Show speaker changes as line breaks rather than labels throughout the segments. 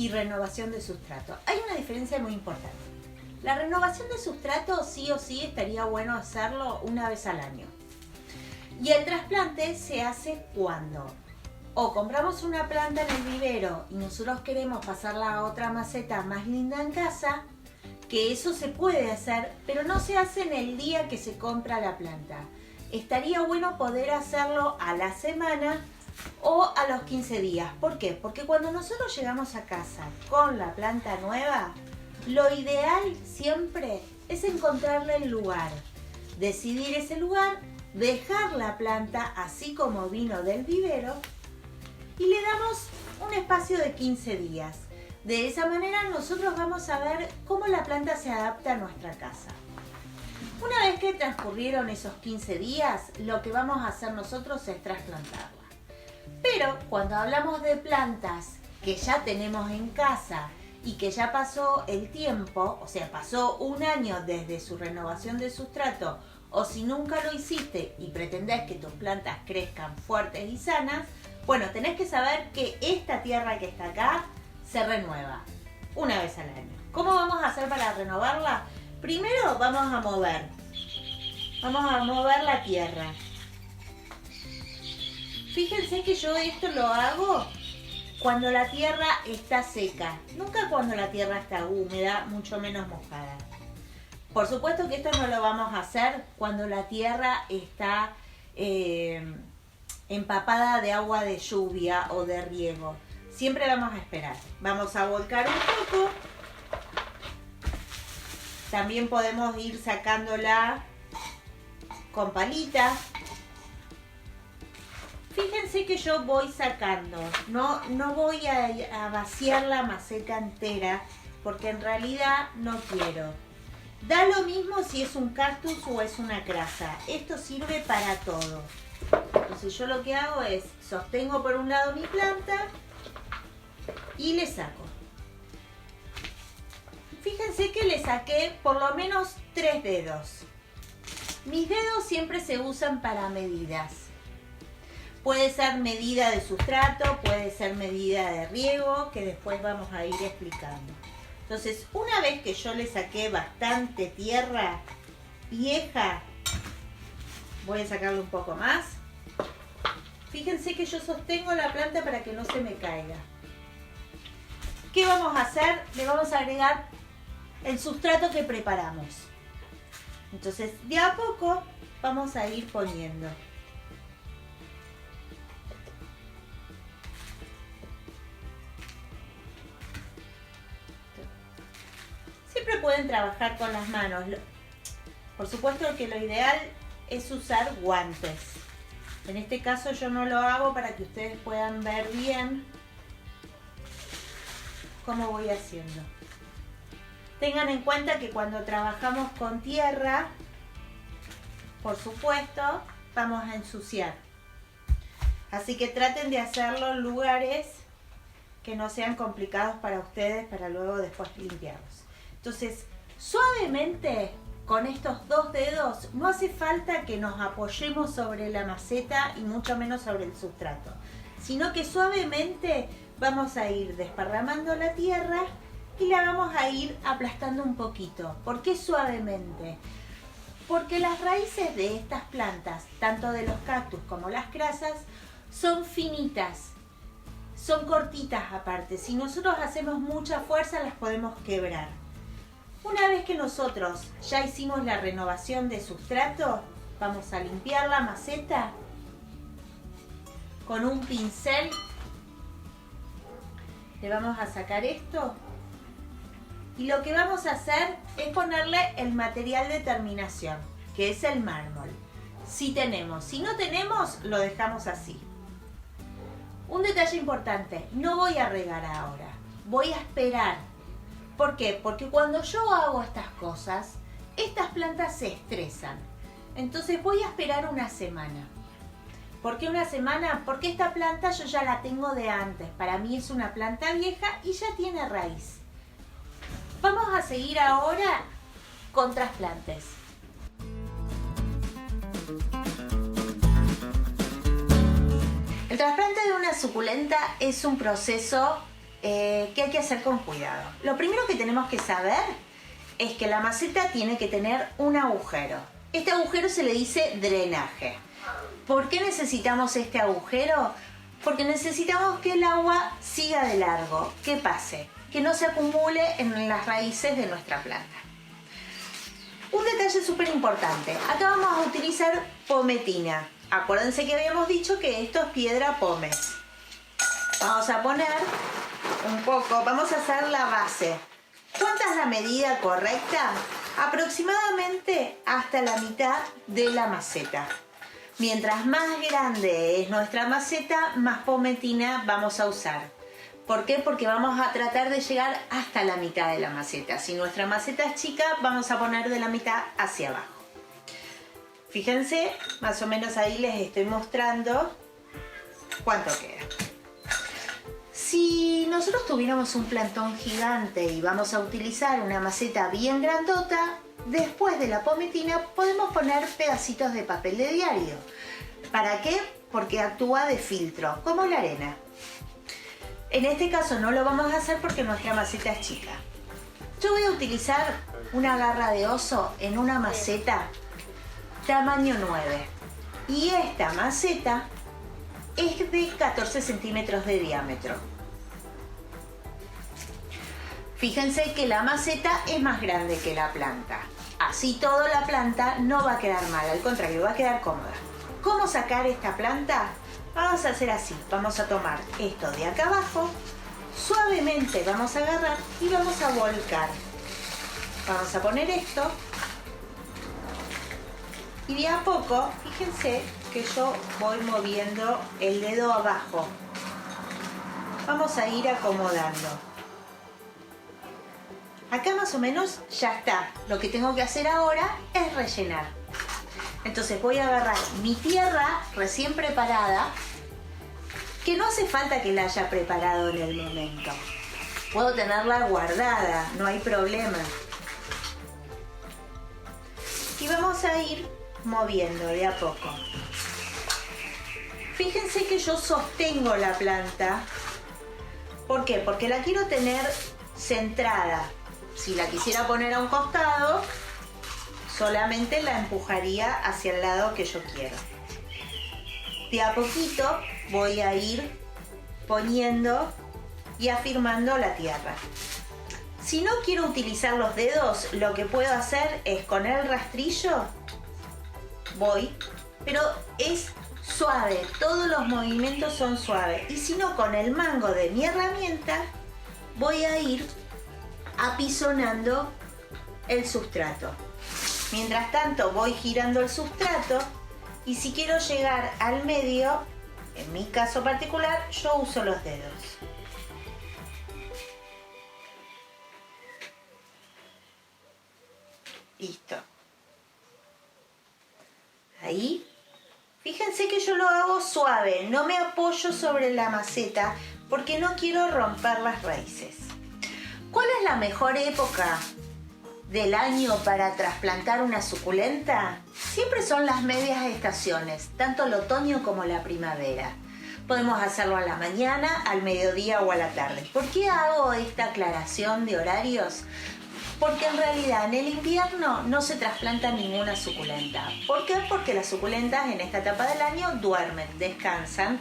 y renovación de sustrato. Hay una diferencia muy importante. La renovación de sustrato sí o sí estaría bueno hacerlo una vez al año. Y el trasplante se hace cuando o compramos una planta en el vivero y nosotros queremos pasarla a otra maceta más linda en casa, que eso se puede hacer, pero no se hace en el día que se compra la planta. Estaría bueno poder hacerlo a la semana o a los 15 días. ¿Por qué? Porque cuando nosotros llegamos a casa con la planta nueva, lo ideal siempre es encontrarle el lugar, decidir ese lugar, dejar la planta así como vino del vivero y le damos un espacio de 15 días. De esa manera nosotros vamos a ver cómo la planta se adapta a nuestra casa. Una vez que transcurrieron esos 15 días, lo que vamos a hacer nosotros es trasplantarla. Pero cuando hablamos de plantas que ya tenemos en casa y que ya pasó el tiempo, o sea, pasó un año desde su renovación de sustrato, o si nunca lo hiciste y pretendés que tus plantas crezcan fuertes y sanas, bueno, tenés que saber que esta tierra que está acá se renueva una vez al año. ¿Cómo vamos a hacer para renovarla? Primero vamos a mover la tierra. Fíjense que yo esto lo hago cuando la tierra está seca, nunca cuando la tierra está húmeda, mucho menos mojada. Por supuesto que esto no lo vamos a hacer cuando la tierra está empapada de agua de lluvia o de riego. Siempre vamos a esperar. Vamos a volcar un poco. También podemos ir sacándola con palitas. Fíjense que yo voy sacando, no voy a vaciar la maceta entera porque en realidad no quiero. Da lo mismo si es un cactus o es una crasa, esto sirve para todo. Entonces yo lo que hago es sostengo por un lado mi planta y le saco. Fíjense que le saqué por lo menos 3 dedos. Mis dedos siempre se usan para medidas. Puede ser medida de sustrato, puede ser medida de riego, que después vamos a ir explicando. Entonces, una vez que yo le saqué bastante tierra vieja, voy a sacarle un poco más. Fíjense que yo sostengo la planta para que no se me caiga. ¿Qué vamos a hacer? Le vamos a agregar el sustrato que preparamos. Entonces, de a poco vamos a ir poniendo. Siempre pueden trabajar con las manos. Por supuesto que lo ideal es usar guantes. En este caso yo no lo hago para que ustedes puedan ver bien cómo voy haciendo. Tengan en cuenta que cuando trabajamos con tierra, por supuesto, vamos a ensuciar. Así que traten de hacerlo en lugares que no sean complicados para ustedes para luego después limpiarlos. Entonces, suavemente con estos 2 dedos, no hace falta que nos apoyemos sobre la maceta y mucho menos sobre el sustrato, sino que suavemente vamos a ir desparramando la tierra y la vamos a ir aplastando un poquito. ¿Por qué suavemente? Porque las raíces de estas plantas, tanto de los cactus como las crasas, son finitas, son cortitas aparte. Si nosotros hacemos mucha fuerza las podemos quebrar. Una vez que nosotros ya hicimos la renovación de sustrato, vamos a limpiar la maceta con un pincel. Le vamos a sacar esto y lo que vamos a hacer es ponerle el material de terminación, que es el mármol. Si tenemos, si no tenemos, lo dejamos así. Un detalle importante, no voy a regar ahora, voy a esperar. ¿Por qué? Porque cuando yo hago estas cosas, estas plantas se estresan. Entonces voy a esperar una semana. ¿Por qué una semana? Porque esta planta yo ya la tengo de antes. Para mí es una planta vieja y ya tiene raíz. Vamos a seguir ahora con trasplantes. El trasplante de una suculenta es un proceso que hay que hacer con cuidado. Lo primero que tenemos que saber es que la maceta tiene que tener un agujero. Este agujero se le dice drenaje. ¿Por qué necesitamos este agujero? Porque necesitamos que el agua siga de largo, que pase, que no se acumule en las raíces de nuestra planta. Un detalle súper importante, acá vamos a utilizar pometina. Acuérdense que habíamos dicho que esto es piedra pómez. Vamos a poner un poco, vamos a hacer la base. ¿Cuánta es la medida correcta? Aproximadamente hasta la mitad de la maceta. Mientras más grande es nuestra maceta, más pometina vamos a usar. ¿Por qué? Porque vamos a tratar de llegar hasta la mitad de la maceta. Si nuestra maceta es chica, vamos a poner de la mitad hacia abajo. Fíjense, más o menos ahí les estoy mostrando cuánto queda. Si nosotros tuviéramos un plantón gigante y vamos a utilizar una maceta bien grandota, después de la pometina podemos poner pedacitos de papel de diario. ¿Para qué? Porque actúa de filtro, como la arena. En este caso no lo vamos a hacer porque nuestra maceta es chica. Yo voy a utilizar una garra de oso en una maceta tamaño 9. Y esta maceta es de 14 centímetros de diámetro. Fíjense que la maceta es más grande que la planta. Así toda la planta no va a quedar mal, al contrario, va a quedar cómoda. ¿Cómo sacar esta planta? Vamos a hacer así, vamos a tomar esto de acá abajo, suavemente vamos a agarrar y vamos a volcar. Vamos a poner esto y de a poco, fíjense que yo voy moviendo el dedo abajo. Vamos a ir acomodando. Acá más o menos ya está. Lo que tengo que hacer ahora es rellenar. Entonces voy a agarrar mi tierra recién preparada, que no hace falta que la haya preparado en el momento. Puedo tenerla guardada, no hay problema. Y vamos a ir moviendo de a poco. Fíjense que yo sostengo la planta. ¿Por qué? Porque la quiero tener centrada. Si la quisiera poner a un costado, solamente la empujaría hacia el lado que yo quiero. De a poquito voy a ir poniendo y afirmando la tierra. Si no quiero utilizar los dedos, lo que puedo hacer es con el rastrillo, voy, pero es suave, todos los movimientos son suaves. Y si no, con el mango de mi herramienta, voy a ir apisonando el sustrato. Mientras tanto voy girando el sustrato y si quiero llegar al medio, en mi caso particular, yo uso los dedos. Listo. Ahí. Fíjense que yo lo hago suave, no me apoyo sobre la maceta porque no quiero romper las raíces. ¿Cuál es la mejor época del año para trasplantar una suculenta? Siempre son las medias estaciones, tanto el otoño como la primavera. Podemos hacerlo a la mañana, al mediodía o a la tarde. ¿Por qué hago esta aclaración de horarios? Porque en realidad en el invierno no se trasplanta ninguna suculenta. ¿Por qué? Porque las suculentas en esta etapa del año duermen, descansan.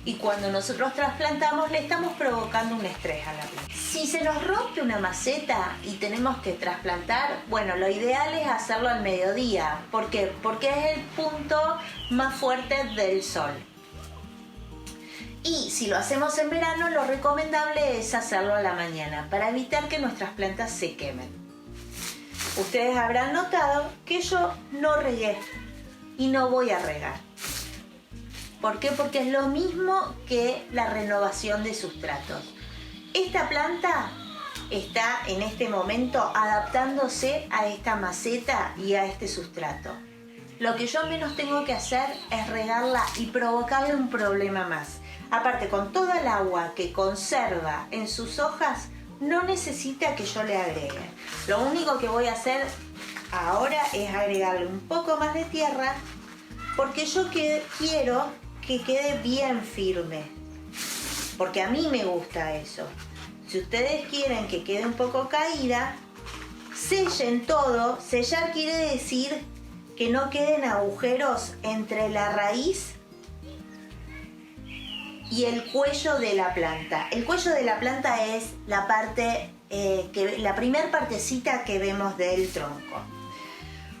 Y cuando nosotros trasplantamos le estamos provocando un estrés a la planta. Si se nos rompe una maceta y tenemos que trasplantar, bueno, lo ideal es hacerlo al mediodía. ¿Por qué? Porque es el punto más fuerte del sol. Y si lo hacemos en verano, lo recomendable es hacerlo a la mañana para evitar que nuestras plantas se quemen. Ustedes habrán notado que yo no regué y no voy a regar. ¿Por qué? Porque es lo mismo que la renovación de sustratos. Esta planta está en este momento adaptándose a esta maceta y a este sustrato. Lo que yo menos tengo que hacer es regarla y provocarle un problema más. Aparte, con toda el agua que conserva en sus hojas, no necesita que yo le agregue. Lo único que voy a hacer ahora es agregarle un poco más de tierra porque yo quiero que quede bien firme, porque a mí me gusta eso. Si ustedes quieren que quede un poco caída, sellen todo. Sellar quiere decir que no queden agujeros entre la raíz y el cuello de la planta. El cuello de la planta es la parte, la primer partecita que vemos del tronco.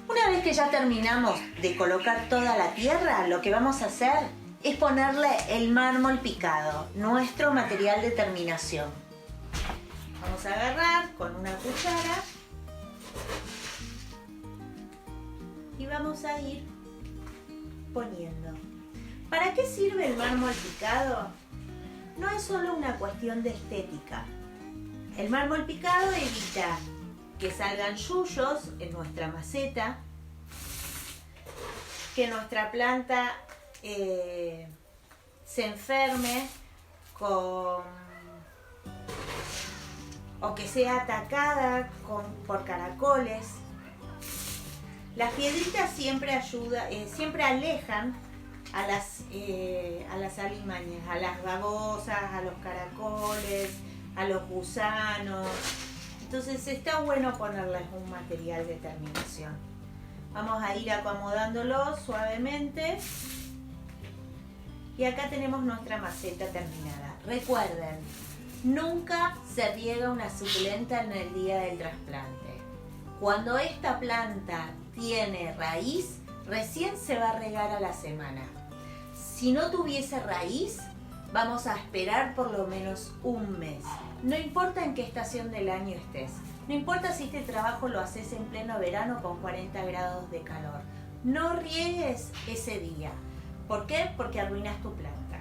Una vez que ya terminamos de colocar toda la tierra, lo que vamos a hacer es ponerle el mármol picado, nuestro material de terminación. Vamos a agarrar con una cuchara y vamos a ir poniendo. ¿Para qué sirve el mármol picado? No es solo una cuestión de estética. El mármol picado evita que salgan yuyos en nuestra maceta, que nuestra planta se enferme o que sea atacada por caracoles. Las piedritas siempre alejan a las alimañas, a las babosas, a los caracoles, a los gusanos. Entonces está bueno ponerles un material de terminación. Vamos a ir acomodándolo suavemente. Y acá tenemos nuestra maceta terminada. Recuerden, nunca se riega una suculenta en el día del trasplante. Cuando esta planta tiene raíz, recién se va a regar a la semana. Si no tuviese raíz, vamos a esperar por lo menos un mes. No importa en qué estación del año estés. No importa si este trabajo lo haces en pleno verano con 40 grados de calor. No riegues ese día. ¿Por qué? Porque arruinas tu planta.